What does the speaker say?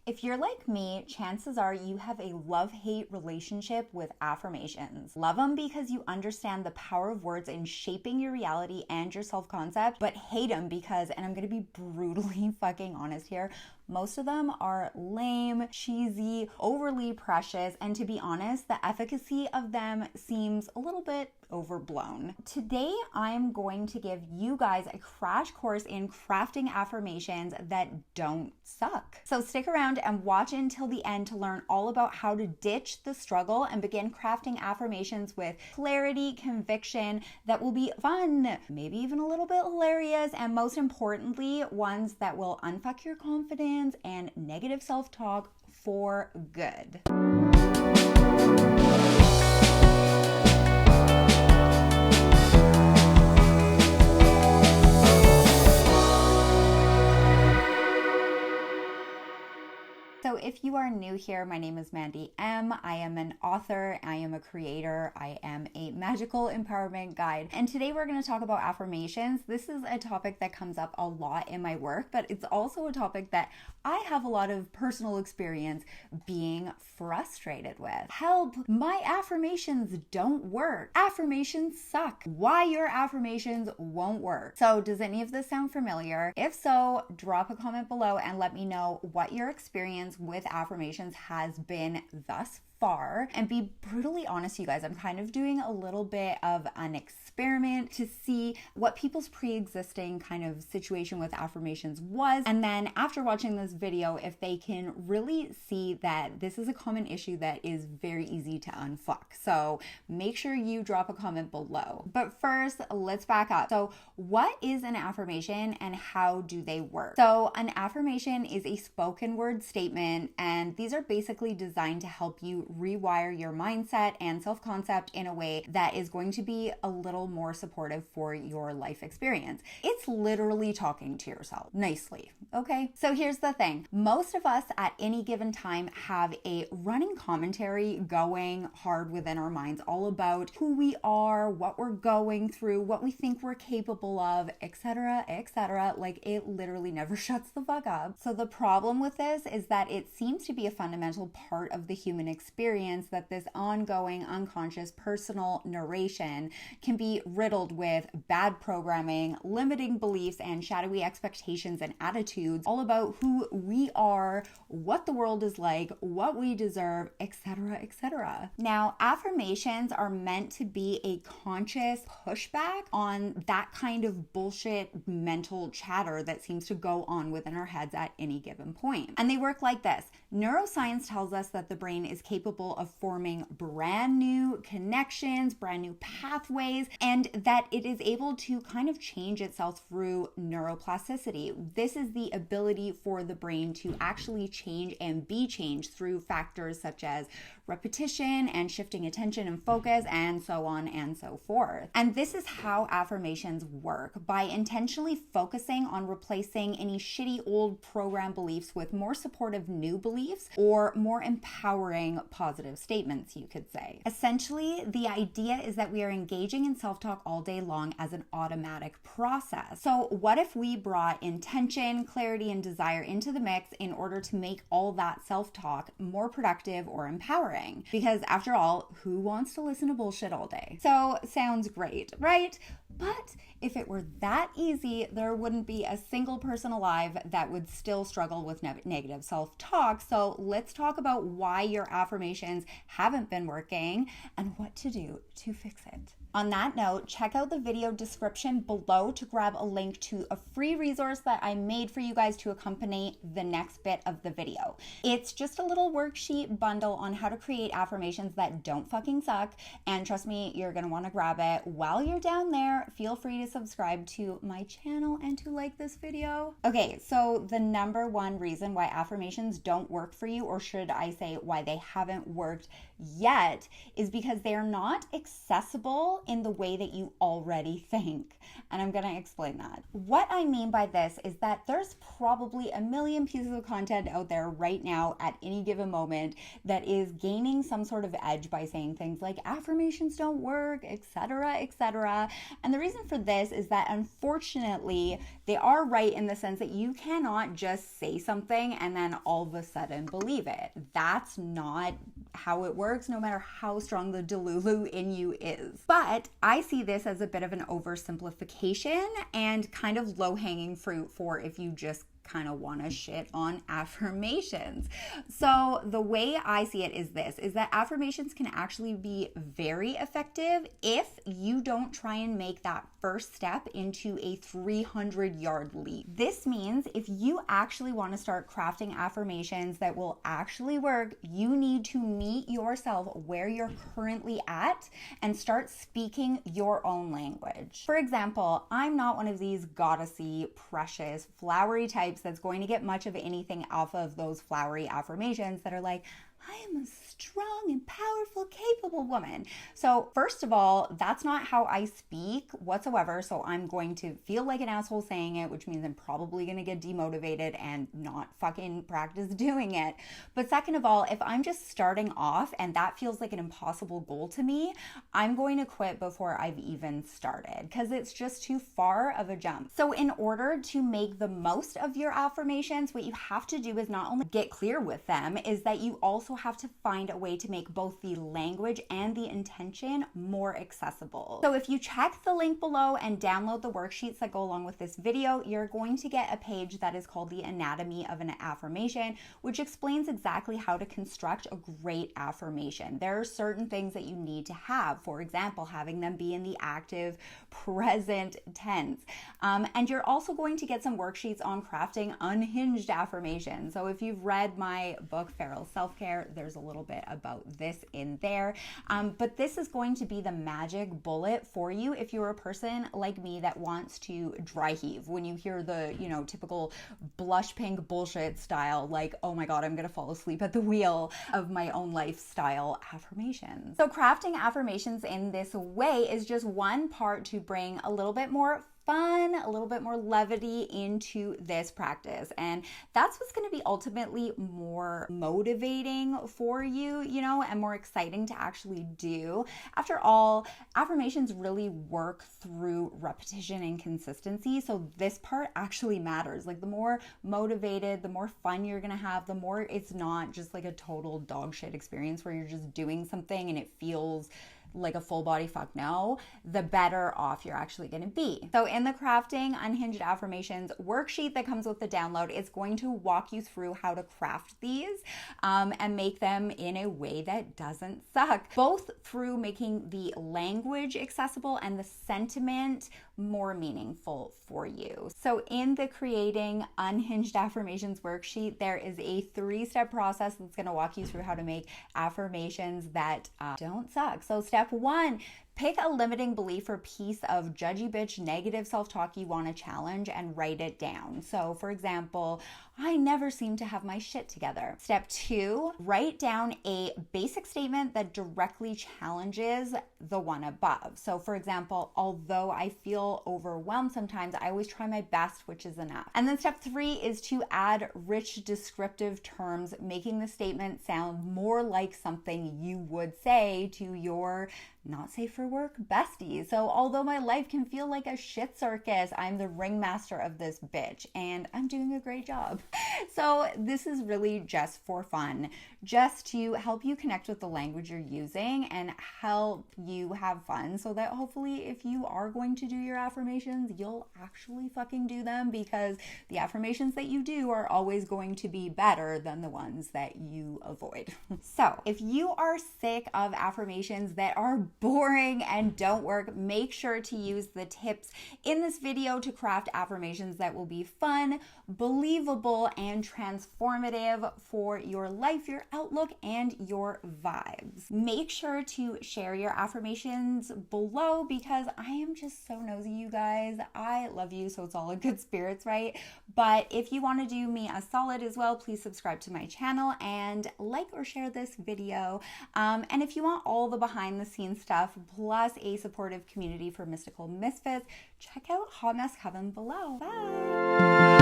If you're like me, chances are you have a love-hate relationship with affirmations. Love them because you understand the power of words in shaping your reality and your self-concept, but hate them because, and I'm gonna be brutally fucking honest here, most of them are lame, cheesy, overly precious, and to be honest, the efficacy of them seems a little bit overblown. Today, I'm going to give you guys a crash course in crafting affirmations that don't suck. So stick around and watch until the end to learn all about how to ditch the struggle and begin crafting affirmations with clarity, conviction that will be fun, maybe even a little bit hilarious, and most importantly, ones that will unfuck your confidence and negative self-talk for good. So if you are new here, my name is Mandy M. I am an author, I am a creator, I am a magical empowerment guide. And today we're going to talk about affirmations. This is a topic that comes up a lot in my work, but it's also a topic that I have a lot of personal experience being frustrated with. Help, my affirmations don't work. Affirmations suck. Why your affirmations won't work. So does any of this sound familiar? If so, drop a comment below and let me know what your experience with affirmations has been thus far. And be brutally honest, you guys, I'm kind of doing a little bit of an experiment to see what people's pre-existing kind of situation with affirmations was. And then after watching this video, if they can really see that this is a common issue that is very easy to unfuck. So make sure you drop a comment below. But first, let's back up. So what is an affirmation and how do they work? So an affirmation is a spoken word statement, and these are basically designed to help you rewire your mindset and self-concept in a way that is going to be a little more supportive for your life experience. It's literally talking to yourself nicely, okay? So here's the thing. Most of us at any given time have a running commentary going hard within our minds all about who we are, what we're going through, what we think we're capable of, etc., etc. Like, it literally never shuts the fuck up. So the problem with this is that it seems to be a fundamental part of the human experience that this ongoing unconscious personal narration can be riddled with bad programming, limiting beliefs, and shadowy expectations and attitudes all about who we are, what the world is like, what we deserve, etc., etc. Now, affirmations are meant to be a conscious pushback on that kind of bullshit mental chatter that seems to go on within our heads at any given point. And they work like this. Neuroscience tells us that the brain is capable of forming brand new connections, brand new pathways, and that it is able to kind of change itself through neuroplasticity. This is the ability for the brain to actually change and be changed through factors such as repetition and shifting attention and focus, and so on and so forth. And this is how affirmations work, by intentionally focusing on replacing any shitty old program beliefs with more supportive new beliefs or more empowering positive statements, you could say. Essentially, the idea is that we are engaging in self-talk all day long as an automatic process. So what if we brought intention, clarity, and desire into the mix in order to make all that self-talk more productive or empowering? Because after all, who wants to listen to bullshit all day? So sounds great, right? But if it were that easy, there wouldn't be a single person alive that would still struggle with negative self-talk. So let's talk about why your affirmations haven't been working and what to do to fix it. On that note, check out the video description below to grab a link to a free resource that I made for you guys to accompany the next bit of the video. It's just a little worksheet bundle on how to create affirmations that don't fucking suck. And trust me, you're gonna wanna grab it. While you're down there, feel free to subscribe to my channel and to like this video. Okay, so the number one reason why affirmations don't work for you, or should I say why they haven't worked yet, is because they are not accessible in the way that you already think. And I'm gonna explain that. What I mean by this is that there's probably a million pieces of content out there right now at any given moment that is gaining some sort of edge by saying things like affirmations don't work, etc., etc. And the reason for this is that unfortunately, they are right in the sense that you cannot just say something and then all of a sudden believe it. That's not how it works, no matter how strong the Delulu in you is. But I see this as a bit of an oversimplification and kind of low-hanging fruit for if you just kind of want to shit on affirmations. So the way I see it is this, is that affirmations can actually be very effective if you don't try and make that first step into a 300-yard leap. This means if you actually want to start crafting affirmations that will actually work, you need to meet yourself where you're currently at and start speaking your own language. For example, I'm not one of these goddessy, precious, flowery types that's going to get much of anything off of those flowery affirmations that are like, I am a strong and powerful, capable woman. So first of all, that's not how I speak whatsoever. So I'm going to feel like an asshole saying it, which means I'm probably going to get demotivated and not fucking practice doing it. But second of all, if I'm just starting off and that feels like an impossible goal to me, I'm going to quit before I've even started because it's just too far of a jump. So in order to make the most of your affirmations, what you have to do is not only get clear with them, is that you also have to find a way to make both the language and the intention more accessible. So if you check the link below and download the worksheets that go along with this video, you're going to get a page that is called the Anatomy of an Affirmation, which explains exactly how to construct a great affirmation. There are certain things that you need to have. For example, having them be in the active present tense. And you're also going to get some worksheets on crafting unhinged affirmations. So if you've read my book, Feral Self-Care, there's a little bit about this in there. But this is going to be the magic bullet for you if you're a person like me that wants to dry heave when you hear the, typical blush pink bullshit style, like, oh my God, I'm going to fall asleep at the wheel of my own lifestyle affirmations. So crafting affirmations in this way is just one part to bring a little bit more fun, a little bit more levity into this practice. And that's what's going to be ultimately more motivating for you, and more exciting to actually do. After all, affirmations really work through repetition and consistency. So this part actually matters. Like the more motivated, the more fun you're going to have, the more it's not just like a total dog shit experience where you're just doing something and it feels like a full body fuck no, the better off you're actually going to be. So in the Crafting Unhinged Affirmations worksheet that comes with the download, it's going to walk you through how to craft these and make them in a way that doesn't suck, both through making the language accessible and the sentiment more meaningful for you. So in the Creating Unhinged Affirmations worksheet, there is a 3-step process that's going to walk you through how to make affirmations that don't suck. So step 1, pick a limiting belief or piece of judgy bitch negative self-talk you want to challenge and write it down. So for example, I never seem to have my shit together. Step 2, write down a basic statement that directly challenges the one above. So for example, although I feel overwhelmed sometimes, I always try my best, which is enough. And then step 3 is to add rich descriptive terms, making the statement sound more like something you would say to your not safe for work besties. So although my life can feel like a shit circus, I'm the ringmaster of this bitch and I'm doing a great job. So this is really just for fun, just to help you connect with the language you're using and help you have fun so that hopefully if you are going to do your affirmations, you'll actually fucking do them, because the affirmations that you do are always going to be better than the ones that you avoid. So if you are sick of affirmations that are boring and don't work, make sure to use the tips in this video to craft affirmations that will be fun, believable, and transformative for your life, your outlook, and your vibes. Make sure to share your affirmations below because I am just so nosy, you guys. I love you, so it's all in good spirits, right? But if you want to do me a solid as well, please subscribe to my channel and like or share this video. And if you want all the behind the scenes stuff, plus a supportive community for mystical misfits, check out Hot Mess Coven below. Bye!